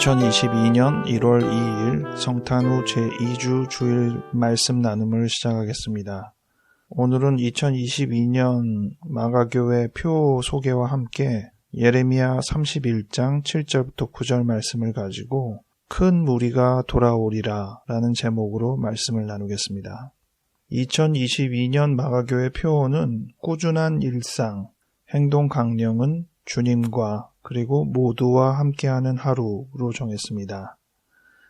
(2022년 1월 2일) 성탄 후 제2주 주일 말씀 나눔을 시작하겠습니다. 오늘은 2022년 마가교회 표 소개와 함께 예레미야 31장 7절부터 9절 말씀을 가지고 큰 무리가 돌아오리라 라는 제목으로 말씀을 나누겠습니다. 2022년 마가교회 표어는 꾸준한 일상, 행동 강령은 주님과 그리고 모두와 함께하는 하루로 정했습니다.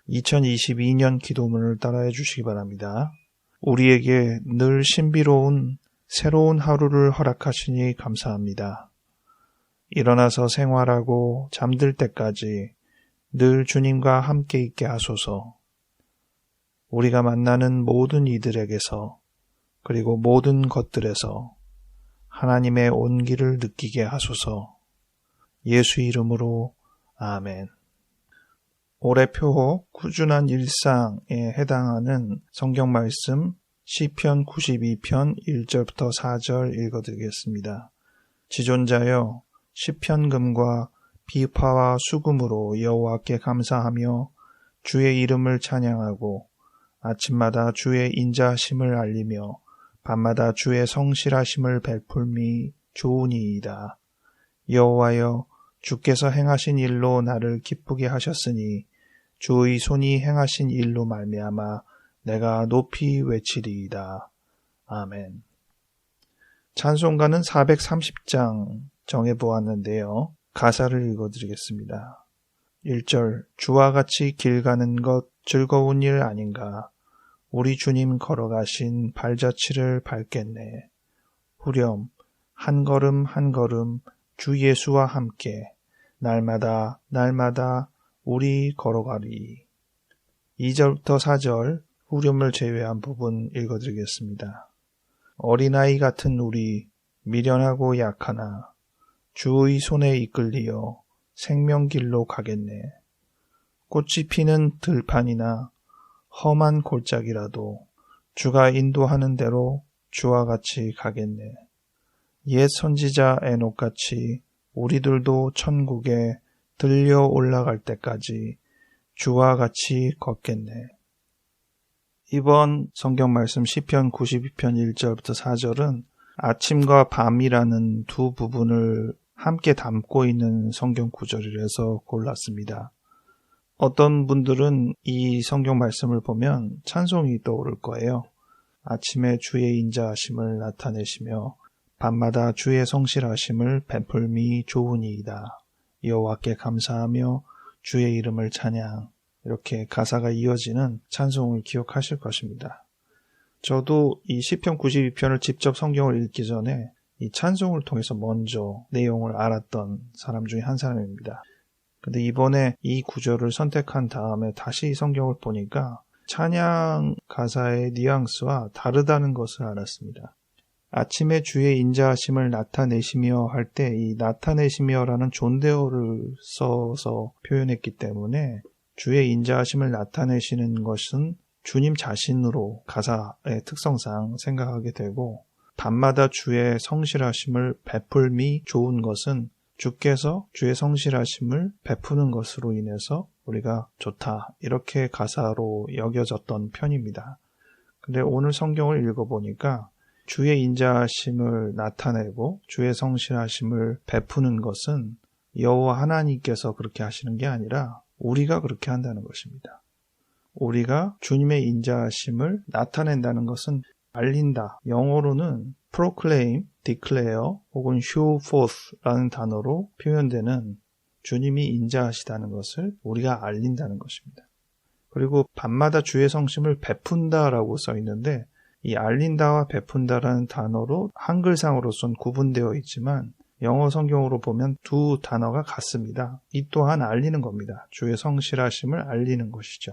2022년 기도문을 따라해 주시기 바랍니다. 우리에게 늘 신비로운 새로운 하루를 허락하시니 감사합니다. 일어나서 생활하고 잠들 때까지 늘 주님과 함께 있게 하소서. 우리가 만나는 모든 이들에게서 그리고 모든 것들에서 하나님의 온기를 느끼게 하소서. 예수 이름으로 아멘. 올해 표호 꾸준한 일상에 해당하는 성경 말씀 시편 92편 1절부터 4절 읽어드리겠습니다. 지존자여 시편금과 비파와 수금으로 여호와께 감사하며 주의 이름을 찬양하고 아침마다 주의 인자하심을 알리며 밤마다 주의 성실하심을 베풀미 좋으니이다. 여호와여 주께서 행하신 일로 나를 기쁘게 하셨으니 주의 손이 행하신 일로 말미암아 내가 높이 외치리이다. 아멘. 찬송가는 430장 정해보았는데요. 가사를 읽어드리겠습니다. 1절 주와 같이 길 가는 것 즐거운 일 아닌가. 우리 주님 걸어가신 발자취를 밟겠네. 후렴 한 걸음 한 걸음 주 예수와 함께 날마다 날마다 우리 걸어가리. 2절부터 4절 후렴을 제외한 부분 읽어드리겠습니다. 어린아이 같은 우리 미련하고 약하나 주의 손에 이끌리어 생명길로 가겠네. 꽃이 피는 들판이나 험한 골짜기라도 주가 인도하는 대로 주와 같이 가겠네. 옛 선지자 에녹같이 우리들도 천국에 들려 올라갈 때까지 주와 같이 걷겠네. 이번 성경 말씀 시편 92편 1절부터 4절은 아침과 밤이라는 두 부분을 함께 담고 있는 성경 구절이라서 골랐습니다. 어떤 분들은 이 성경 말씀을 보면 찬송이 떠오를 거예요. 아침에 주의 인자하심을 나타내시며 밤마다 주의 성실하심을 베풀미 좋으니이다. 여호와께 감사하며 주의 이름을 찬양. 이렇게 가사가 이어지는 찬송을 기억하실 것입니다. 저도 이 시편 92편을 직접 성경을 읽기 전에 이 찬송을 통해서 먼저 내용을 알았던 사람 중에 한 사람입니다. 근데 이번에 이 구절을 선택한 다음에 다시 성경을 보니까 찬양 가사의 뉘앙스와 다르다는 것을 알았습니다. 아침에 주의 인자하심을 나타내시며 할 때 이 나타내시며라는 존대어를 써서 표현했기 때문에 주의 인자하심을 나타내시는 것은 주님 자신으로 가사의 특성상 생각하게 되고 밤마다 주의 성실하심을 베풀미 좋은 것은 주께서 주의 성실하심을 베푸는 것으로 인해서 우리가 좋다. 이렇게 가사로 여겨졌던 편입니다. 근데 오늘 성경을 읽어보니까 주의 인자하심을 나타내고 주의 성실하심을 베푸는 것은 여호와 하나님께서 그렇게 하시는 게 아니라 우리가 그렇게 한다는 것입니다. 우리가 주님의 인자하심을 나타낸다는 것은 알린다. 영어로는 proclaim, declare 혹은 show forth라는 단어로 표현되는 주님이 인자하시다는 것을 우리가 알린다는 것입니다. 그리고 밤마다 주의 성심을 베푼다라고 써 있는데 이 알린다와 베푼다라는 단어로 한글상으로선 구분되어 있지만 영어 성경으로 보면 두 단어가 같습니다. 이 또한 알리는 겁니다. 주의 성실하심을 알리는 것이죠.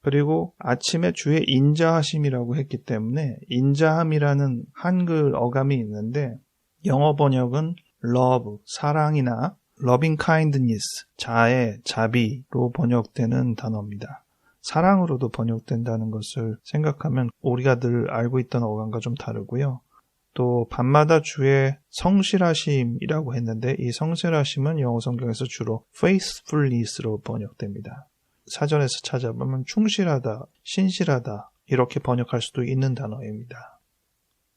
그리고 아침에 주의 인자하심이라고 했기 때문에 인자함이라는 한글 어감이 있는데 영어 번역은 love, 사랑이나 loving kindness, 자애, 자비로 번역되는 단어입니다. 사랑으로도 번역된다는 것을 생각하면 우리가 늘 알고 있던 어감과 좀 다르고요. 또 밤마다 주의 성실하심이라고 했는데 이 성실하심은 영어 성경에서 주로 faithfulness로 번역됩니다. 사전에서 찾아보면 충실하다, 신실하다 이렇게 번역할 수도 있는 단어입니다.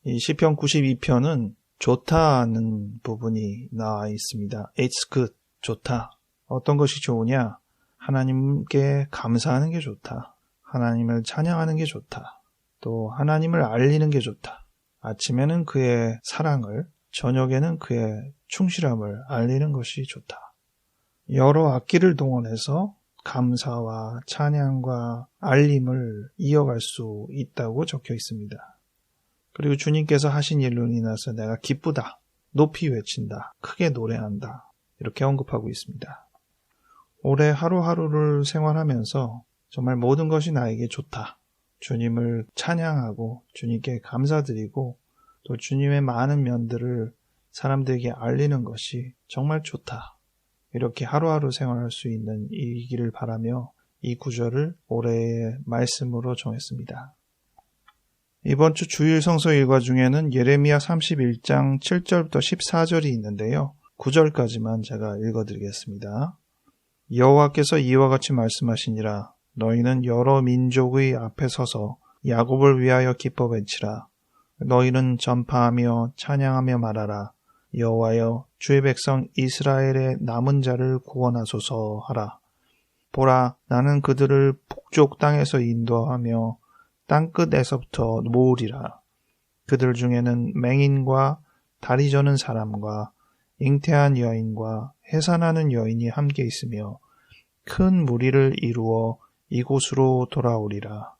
이 시편 92편은 좋다는 부분이 나와 있습니다. It's good, 좋다. 어떤 것이 좋으냐? 하나님께 감사하는 게 좋다. 하나님을 찬양하는 게 좋다. 또 하나님을 알리는 게 좋다. 아침에는 그의 사랑을, 저녁에는 그의 충실함을 알리는 것이 좋다. 여러 악기를 동원해서 감사와 찬양과 알림을 이어갈 수 있다고 적혀 있습니다. 그리고 주님께서 하신 일로 인해서 내가 기쁘다, 높이 외친다, 크게 노래한다 이렇게 언급하고 있습니다. 올해 하루하루를 생활하면서 정말 모든 것이 나에게 좋다. 주님을 찬양하고 주님께 감사드리고 또 주님의 많은 면들을 사람들에게 알리는 것이 정말 좋다. 이렇게 하루하루 생활할 수 있는 일이기를 바라며 이 구절을 올해의 말씀으로 정했습니다. 이번 주 주일 성서 일과 중에는 예레미야 31장 7절부터 14절이 있는데요. 9절까지만 제가 읽어드리겠습니다. 여호와께서 이와 같이 말씀하시니라. 너희는 여러 민족의 앞에 서서 야곱을 위하여 기뻐 외치라. 너희는 전파하며 찬양하며 말하라. 여호와여 주의 백성 이스라엘의 남은 자를 구원하소서 하라. 보라, 나는 그들을 북쪽 땅에서 인도하며 땅끝에서부터 모으리라. 그들 중에는 맹인과 다리 저는 사람과 잉태한 여인과 해산하는 여인이 함께 있으며 큰 무리를 이루어 이곳으로 돌아오리라.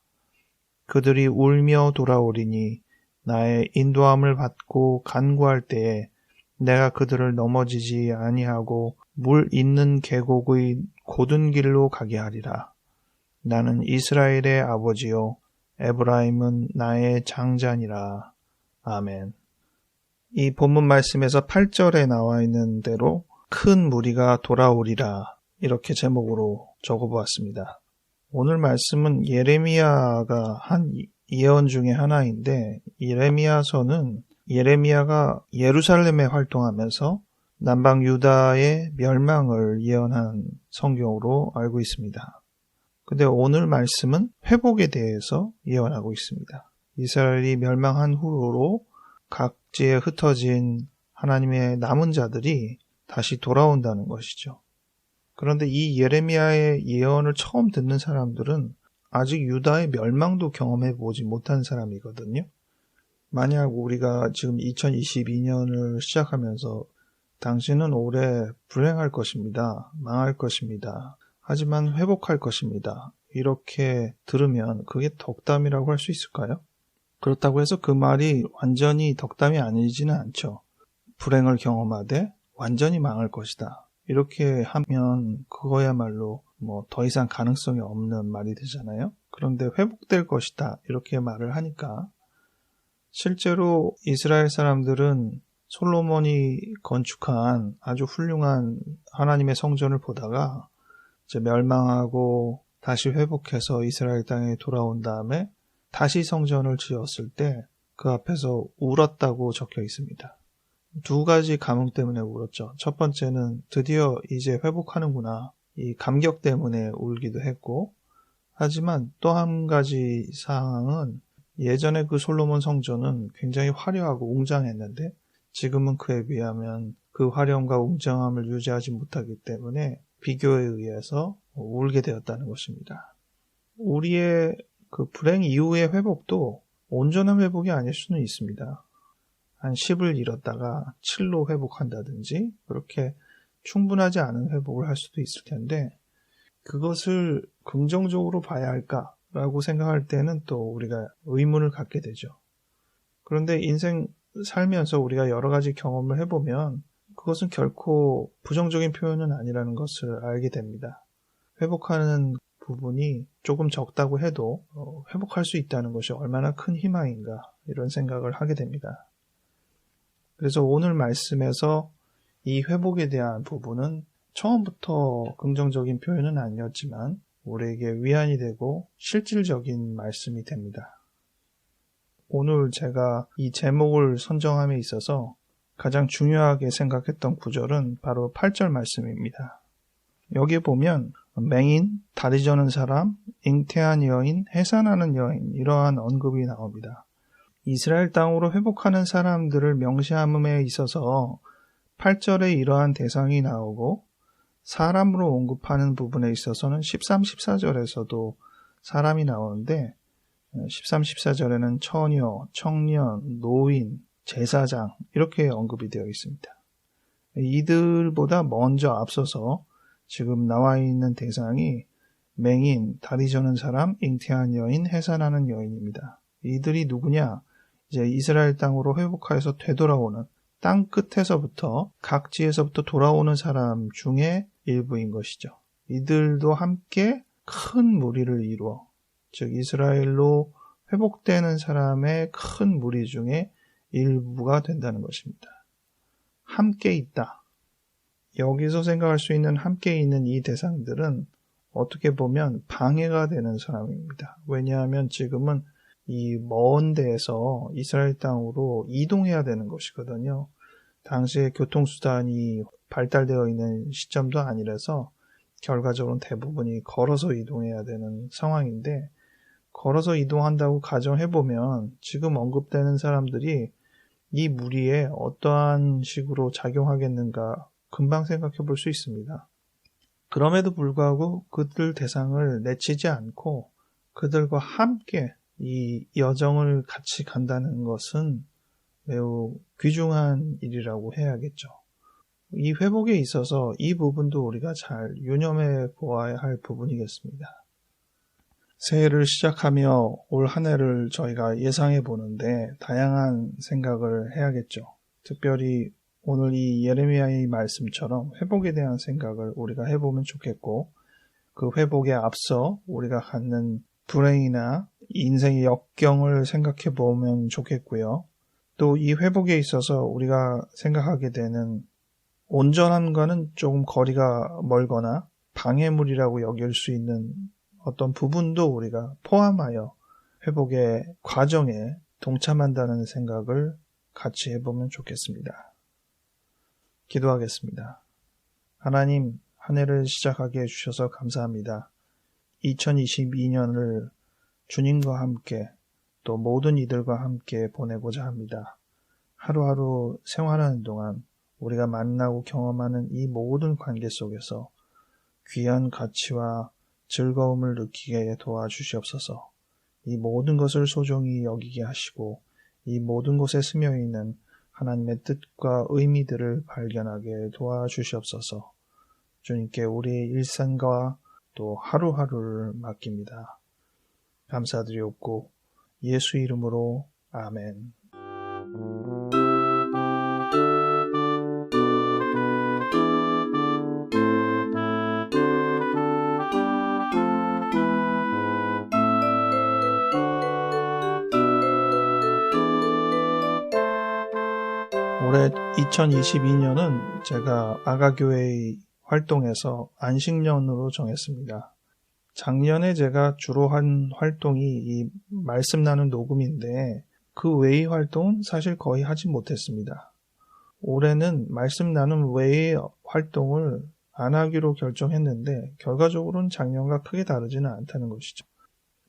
그들이 울며 돌아오리니 나의 인도함을 받고 간구할 때에 내가 그들을 넘어지지 아니하고 물 있는 계곡의 곧은 길로 가게 하리라. 나는 이스라엘의 아버지요 에브라임은 나의 장자니라. 아멘. 이 본문 말씀에서 8절에 나와 있는 대로 큰 무리가 돌아오리라 이렇게 제목으로 적어보았습니다. 오늘 말씀은 예레미야가 한 예언 중에 하나인데 예레미야서는 예레미야가 예루살렘에 활동하면서 남방 유다의 멸망을 예언한 성경으로 알고 있습니다. 근데 오늘 말씀은 회복에 대해서 예언하고 있습니다. 이스라엘이 멸망한 후로 각지에 흩어진 하나님의 남은 자들이 다시 돌아온다는 것이죠. 그런데 이 예레미야의 예언을 처음 듣는 사람들은 아직 유다의 멸망도 경험해 보지 못한 사람이거든요. 만약 우리가 지금 2022년을 시작하면서 당신은 올해 불행할 것입니다. 망할 것입니다. 하지만 회복할 것입니다. 이렇게 들으면 그게 덕담이라고 할 수 있을까요? 그렇다고 해서 그 말이 완전히 덕담이 아니지는 않죠. 불행을 경험하되 완전히 망할 것이다. 이렇게 하면 그거야말로 더 이상 가능성이 없는 말이 되잖아요. 그런데 회복될 것이다. 이렇게 말을 하니까 실제로 이스라엘 사람들은 솔로몬이 건축한 아주 훌륭한 하나님의 성전을 보다가 이제 멸망하고 다시 회복해서 이스라엘 땅에 돌아온 다음에 다시 성전을 지었을 때 그 앞에서 울었다고 적혀 있습니다. 두 가지 감흥 때문에 울었죠. 첫 번째는 드디어 이제 회복하는구나. 이 감격 때문에 울기도 했고, 하지만 또 한 가지 사항은 예전에 그 솔로몬 성전은 굉장히 화려하고 웅장했는데 지금은 그에 비하면 그 화려함과 웅장함을 유지하지 못하기 때문에 비교에 의해서 울게 되었다는 것입니다. 우리의 그 불행 이후의 회복도 온전한 회복이 아닐 수는 있습니다. 한 10을 잃었다가 7로 회복한다든지 그렇게 충분하지 않은 회복을 할 수도 있을 텐데 그것을 긍정적으로 봐야 할까라고 생각할 때는 또 우리가 의문을 갖게 되죠. 그런데 인생 살면서 우리가 여러 가지 경험을 해보면 그것은 결코 부정적인 표현은 아니라는 것을 알게 됩니다. 회복하는 부분이 조금 적다고 해도 회복할 수 있다는 것이 얼마나 큰 희망인가 이런 생각을 하게 됩니다. 그래서 오늘 말씀에서 이 회복에 대한 부분은 처음부터 긍정적인 표현은 아니었지만 우리에게 위안이 되고 실질적인 말씀이 됩니다. 오늘 제가 이 제목을 선정함에 있어서 가장 중요하게 생각했던 구절은 바로 8절 말씀입니다. 여기에 보면 맹인, 다리 저는 사람, 잉태한 여인, 해산하는 여인 이러한 언급이 나옵니다. 이스라엘 땅으로 회복하는 사람들을 명시함에 있어서 8절에 이러한 대상이 나오고 사람으로 언급하는 부분에 있어서는 13, 14절에서도 사람이 나오는데 13, 14절에는 처녀, 청년, 노인, 제사장 이렇게 언급이 되어 있습니다. 이들보다 먼저 앞서서 지금 나와 있는 대상이 맹인, 다리 저는 사람, 잉태한 여인, 해산하는 여인입니다. 이들이 누구냐? 이제 이스라엘 땅으로 회복하여서 되돌아오는 땅 끝에서부터 각지에서부터 돌아오는 사람 중에 일부인 것이죠. 이들도 함께 큰 무리를 이루어 즉 이스라엘로 회복되는 사람의 큰 무리 중에 일부가 된다는 것입니다. 함께 있다. 여기서 생각할 수 있는 함께 있는 이 대상들은 어떻게 보면 방해가 되는 사람입니다. 왜냐하면 지금은 이 먼 데에서 이스라엘 땅으로 이동해야 되는 것이거든요. 당시에 교통수단이 발달되어 있는 시점도 아니라서 결과적으로는 대부분이 걸어서 이동해야 되는 상황인데 걸어서 이동한다고 가정해보면 지금 언급되는 사람들이 이 무리에 어떠한 식으로 작용하겠는가 금방 생각해 볼 수 있습니다. 그럼에도 불구하고 그들 대상을 내치지 않고 그들과 함께 이 여정을 같이 간다는 것은 매우 귀중한 일이라고 해야겠죠. 이 회복에 있어서 이 부분도 우리가 잘 유념해 보아야 할 부분이겠습니다. 새해를 시작하며 올 한 해를 저희가 예상해 보는데 다양한 생각을 해야겠죠. 특별히 오늘 이 예레미야의 말씀처럼 회복에 대한 생각을 우리가 해보면 좋겠고 그 회복에 앞서 우리가 갖는 불행이나 인생의 역경을 생각해 보면 좋겠고요. 또 이 회복에 있어서 우리가 생각하게 되는 온전함과는 조금 거리가 멀거나 방해물이라고 여길 수 있는 어떤 부분도 우리가 포함하여 회복의 과정에 동참한다는 생각을 같이 해보면 좋겠습니다. 기도하겠습니다. 하나님, 한 해를 시작하게 해주셔서 감사합니다. 2022년을 주님과 함께 또 모든 이들과 함께 보내고자 합니다. 하루하루 생활하는 동안 우리가 만나고 경험하는 이 모든 관계 속에서 귀한 가치와 즐거움을 느끼게 도와주시옵소서. 이 모든 것을 소중히 여기게 하시고 이 모든 곳에 스며 있는 하나님의 뜻과 의미들을 발견하게 도와주시옵소서. 주님께 우리의 일상과 또 하루하루를 맡깁니다. 감사드리옵고 예수 이름으로 아멘. 올해 2022년은 제가 아가교회의 활동에서 안식년으로 정했습니다. 작년에 제가 주로 한 활동이 이 말씀 나눈 녹음인데 그 외의 활동은 사실 거의 하지 못했습니다. 올해는 말씀 나눔 외의 활동을 안 하기로 결정했는데 결과적으로는 작년과 크게 다르지는 않다는 것이죠.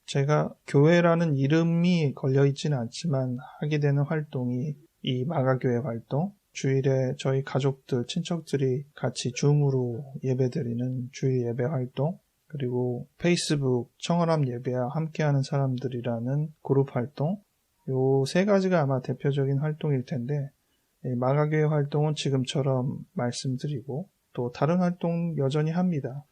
제가 교회라는 이름이 걸려있지는 않지만 하게 되는 활동이 이 마가교회 활동, 주일에 저희 가족들, 친척들이 같이 줌으로 예배드리는 주일 예배 활동, 그리고 페이스북 청원함 예배와 함께하는 사람들이라는 그룹 활동, 요 세 가지가 아마 대표적인 활동일 텐데 마가교회 활동은 지금처럼 말씀드리고 또 다른 활동 여전히 합니다.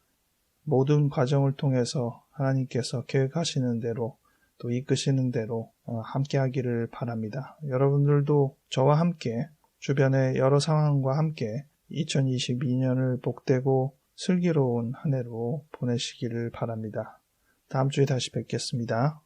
모든 과정을 통해서 하나님께서 계획하시는 대로 또 이끄시는 대로 함께 하기를 바랍니다. 여러분들도 저와 함께 주변의 여러 상황과 함께 2022년을 복되고 슬기로운 한 해로 보내시기를 바랍니다. 다음 주에 다시 뵙겠습니다.